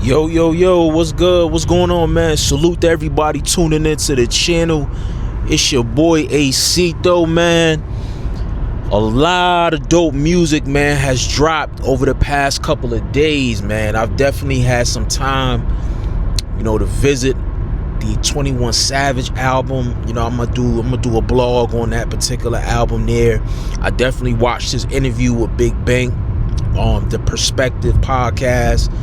Yo, what's good? What's going on, man? Salute to everybody tuning into the channel. It's your boy AC though, man. A lot of dope music, man, has dropped over the past couple of days, man. I've definitely had some time, to visit the 21 Savage album. I'm gonna do a blog on that particular album there. I definitely watched his interview with Big Bank on the Perspective podcast.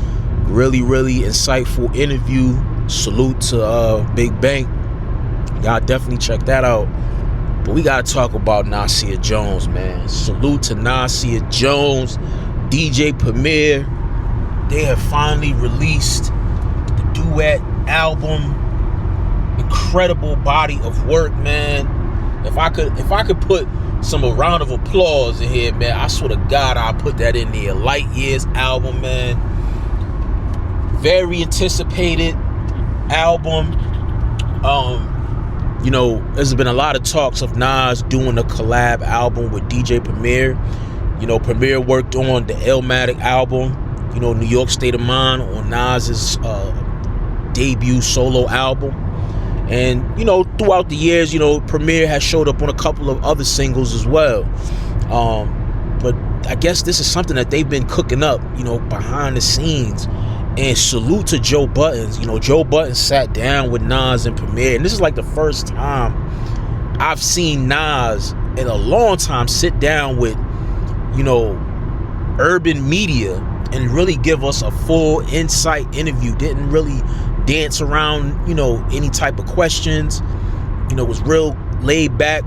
Really insightful interview. Salute to Big Bank. Y'all definitely check that out. But we gotta talk about Nasir Jones, man. Salute to Nasir Jones, DJ Premier. They have finally released the duet album. Incredible body of work, man. If I could put some round of applause in here, man, I swear to God I'll put that in there. Light Years album, man. Very anticipated album. There's been a lot of talks of Nas doing a collab album with DJ Premier. Premier worked on the Illmatic album, New York State of Mind, on Nas's debut solo album. And, throughout the years, Premier has showed up on a couple of other singles as well. But I guess this is something that they've been cooking up, behind the scenes. And salute to Joe Buttons. Joe Buttons sat down with Nas and Premier. And this is like the first time I've seen Nas in a long time sit down with, urban media and really give us a full insight interview. Didn't really dance around, any type of questions. Was real laid back,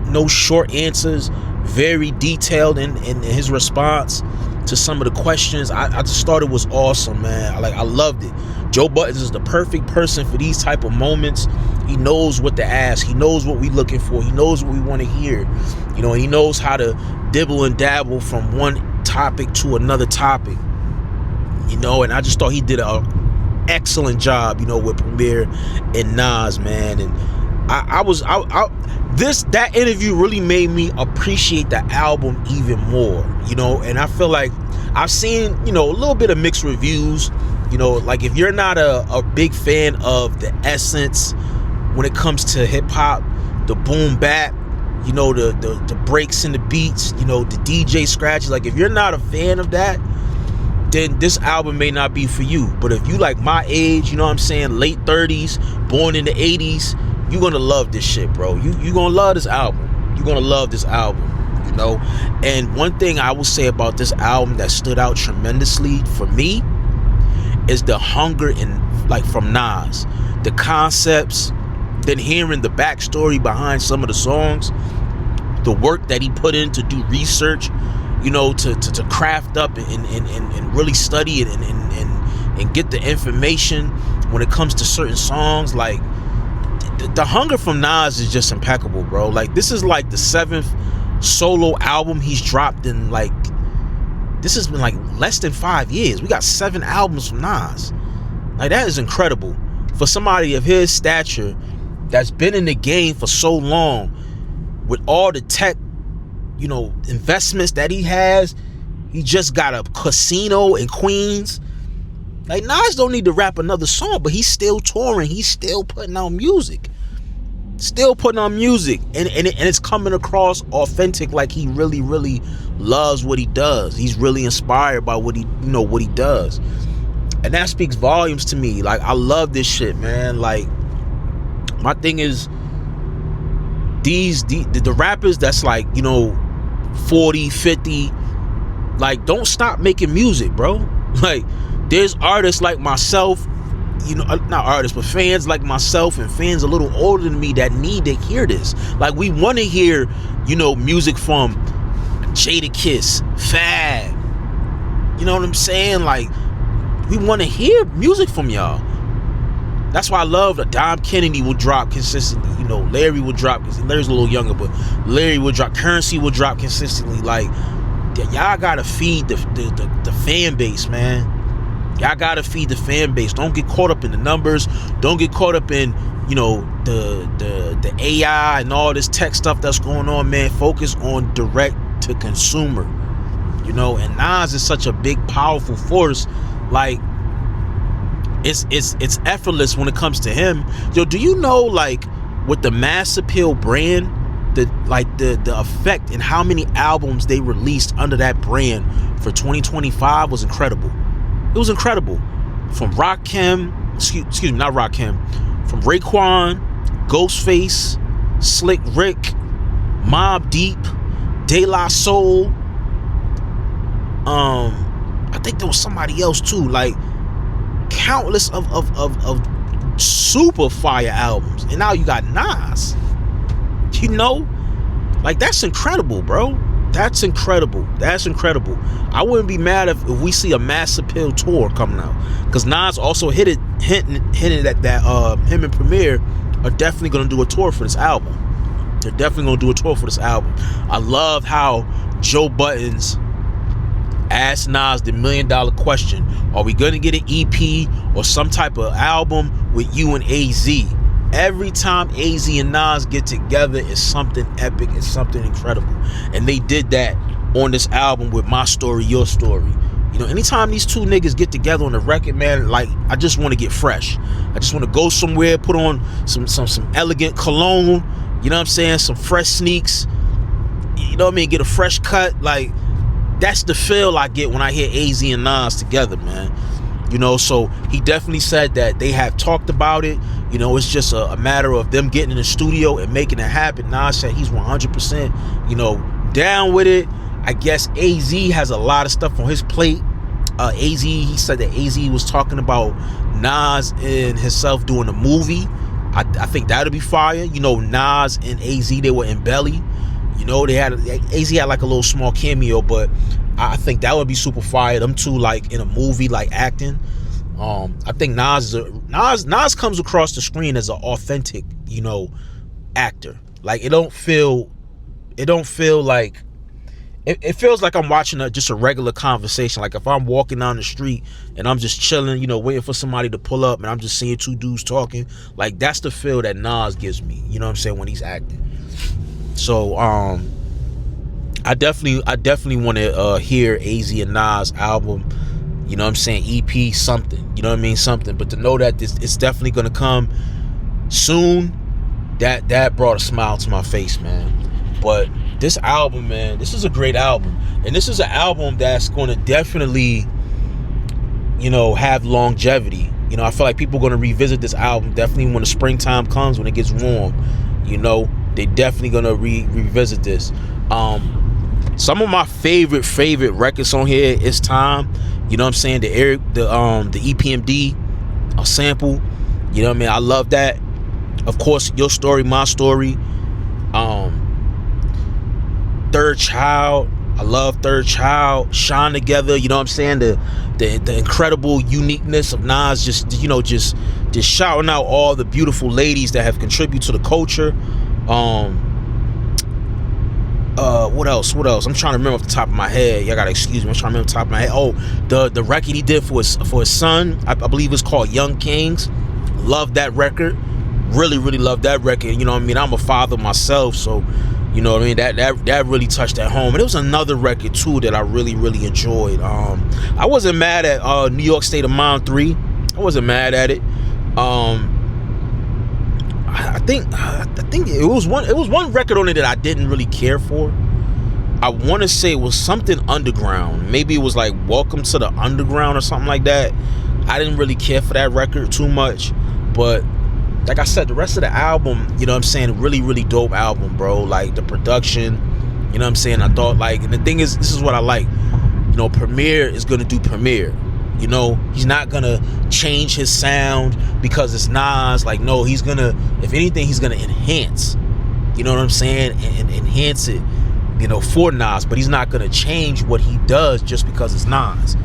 no short answers, very detailed in his response to some of the questions. I just thought it was awesome, man. I loved it. Joe Buttons is the perfect person for these type of moments. He knows what to ask. He knows what we're looking for. He knows what we want to hear. He knows how to dibble and dabble from one topic to another topic. And I just thought he did an excellent job, with Premier and Nas, man. And that interview really made me appreciate the album even more, and I feel like I've seen, a little bit of mixed reviews, like if you're not a big fan of the essence when it comes to hip hop, the boom-bap, the breaks and the beats, the DJ scratches, like if you're not a fan of that, then this album may not be for you. But if you like my age, late 30s, born in the 80s, you're gonna love this shit, bro. You're gonna love this album. You're gonna love this album, And one thing I will say about this album that stood out tremendously for me is the hunger from Nas, the concepts, then hearing the backstory behind some of the songs, the work that he put in to do research, to craft up and really study it and get the information when it comes to certain songs. Like the hunger from Nas is just impeccable, bro. Like this is like the 7th solo album he's dropped in this has been like less than 5 years. We got 7 albums from Nas. Like that is incredible for somebody of his stature that's been in the game for so long, with all the tech, investments that he has. He just got a casino in Queens. Like Nas don't need to rap another song, but he's still touring. He's still putting out music. And it's coming across authentic, like he really loves what he does. He's really inspired by what he does. And that speaks volumes to me. Like I love this shit, man. Like my thing is the rappers that's like, 40, 50, like don't stop making music, bro. Like there's artists like myself, not artists, but fans like myself and fans a little older than me that need to hear this. Like we want to hear, music from Jadakiss, Fab. You know what I'm saying? Like we want to hear music from y'all. That's why I love that Dom Kennedy will drop consistently. Larry will drop, because Larry's a little younger, but Larry will drop. Currency will drop consistently. Like y'all gotta feed the fan base, man. Y'all gotta feed the fan base. Don't get caught up in the numbers. Don't get caught up in, the AI and all this tech stuff that's going on, man. Focus on direct to consumer. And Nas is such a big, powerful force. Like it's effortless when it comes to him. Yo, do you know, like, with the mass appeal brand, the effect and how many albums they released under that brand for 2025 was incredible. It was incredible. From Rakim, excuse me, not Rakim, from Raekwon, Ghostface, Slick Rick, Mobb Deep, De La Soul. I think there was somebody else too. Like, countless of super fire albums, and now you got Nas. You know, like, that's incredible, bro. That's incredible. That's incredible. I wouldn't be mad if we see a mass appeal tour coming out, because Nas also hinted that him and Premier are definitely going to do a tour for this album. They're definitely going to do a tour for this album. I love how Joe Buttons asked Nas the $1 million question: are we going to get an EP or some type of album with you and AZ? Every time AZ and Nas get together, it's something epic, it's something incredible. And they did that on this album with My Story, Your Story. You know, anytime these two niggas get together on the record, man, like, I just want to get fresh. I just want to go somewhere, put on some elegant cologne, you know what I'm saying, some fresh sneaks, you know what I mean, get a fresh cut. Like, that's the feel I get when I hear AZ and Nas together, man. You know, so he definitely said that they have talked about it. You know, it's just a matter of them getting in the studio and making it happen. Nas said he's 100%, you know, down with it. I guess AZ has a lot of stuff on his plate. AZ, he said that AZ was talking about Nas and himself doing a movie. I think that'll be fire. You know, Nas and AZ, they were in Belly. You know, AZ had like a little small cameo, but I think that would be super fire. Them two, like, in a movie, like, acting. I think Nas comes across the screen as an authentic, you know, actor. Like, it feels like I'm watching just a regular conversation. Like, if I'm walking down the street and I'm just chilling, you know, waiting for somebody to pull up and I'm just seeing two dudes talking, like, that's the feel that Nas gives me, you know what I'm saying, when he's acting. So I definitely want to hear AZ and Nas album, you know what I'm saying, EP, something, you know what I mean, something. But to know that it's definitely gonna come soon, that brought a smile to my face, man. But this album, man, this is a great album, and this is an album that's going to definitely, you know, have longevity. You know, I feel like people are going to revisit this album definitely when the springtime comes, when it gets warm. You know, they definitely going to revisit this. Some of my favorite records on here is Time. You know what I'm saying? The EPMD sample. You know what I mean? I love that. Of course, Your Story, My Story. Third Child. I love Third Child. Shine Together. You know what I'm saying? The incredible uniqueness of Nas, just shouting out all the beautiful ladies that have contributed to the culture. What else? I'm trying to remember off the top of my head. Y'all gotta excuse me. I'm trying to remember off the top of my head. Oh, the record he did for his son, I believe it's called Young Kings. Love that record. Really love that record. You know what I mean? I'm a father myself, so you know what I mean, that really touched at home. And it was another record too that I really enjoyed. I wasn't mad at New York State of Mind 3. I wasn't mad at it. I think it was one record on it that I didn't really care for. I want to say it was something underground. Maybe it was like Welcome to the Underground or something like that. I didn't really care for that record too much, but like I said, the rest of the album, you know what I'm saying, really dope album, bro. Like the production, you know what I'm saying, I thought, like, and the thing is, this is what I like, you know, Premier is gonna do Premier. You know, he's not gonna change his sound because it's Nas. Like, no, he's gonna, if anything, he's gonna enhance, you know what I'm saying, and enhance it, you know, for Nas. But he's not gonna change what he does just because it's Nas.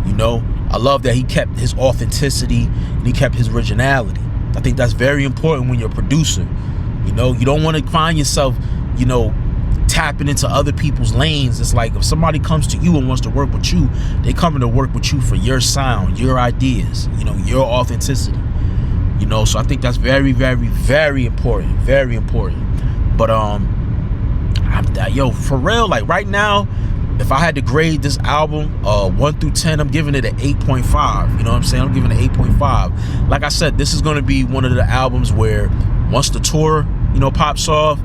You know, I love that he kept his authenticity and he kept his originality. I think that's very important when you're a producer. You know, you don't want to find yourself, you know, tapping into other people's lanes. It's like if somebody comes to you and wants to work with you, they coming to work with you for your sound, your ideas, you know, your authenticity. You know, so I think that's very important. Very important. But yo, for real, like right now, if I had to grade this album 1 through 10, I'm giving it an 8.5. You know what I'm saying? I'm giving it an 8.5. Like I said, this is going to be one of the albums where once the tour, you know, pops off,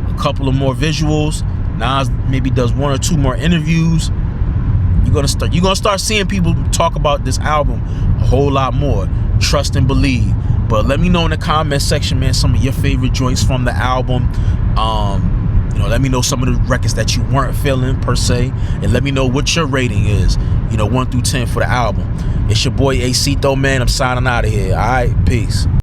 a couple of more visuals, Nas maybe does 1 or 2 more interviews, you're gonna start seeing people talk about this album a whole lot more. Trust and believe. But let me know in the comment section, man, some of your favorite joints from the album. You know, let me know some of the records that you weren't feeling per se, and let me know what your rating is, you know, 1 through 10 for the album. It's your boy AC though, man. I'm signing out of here. All right, peace.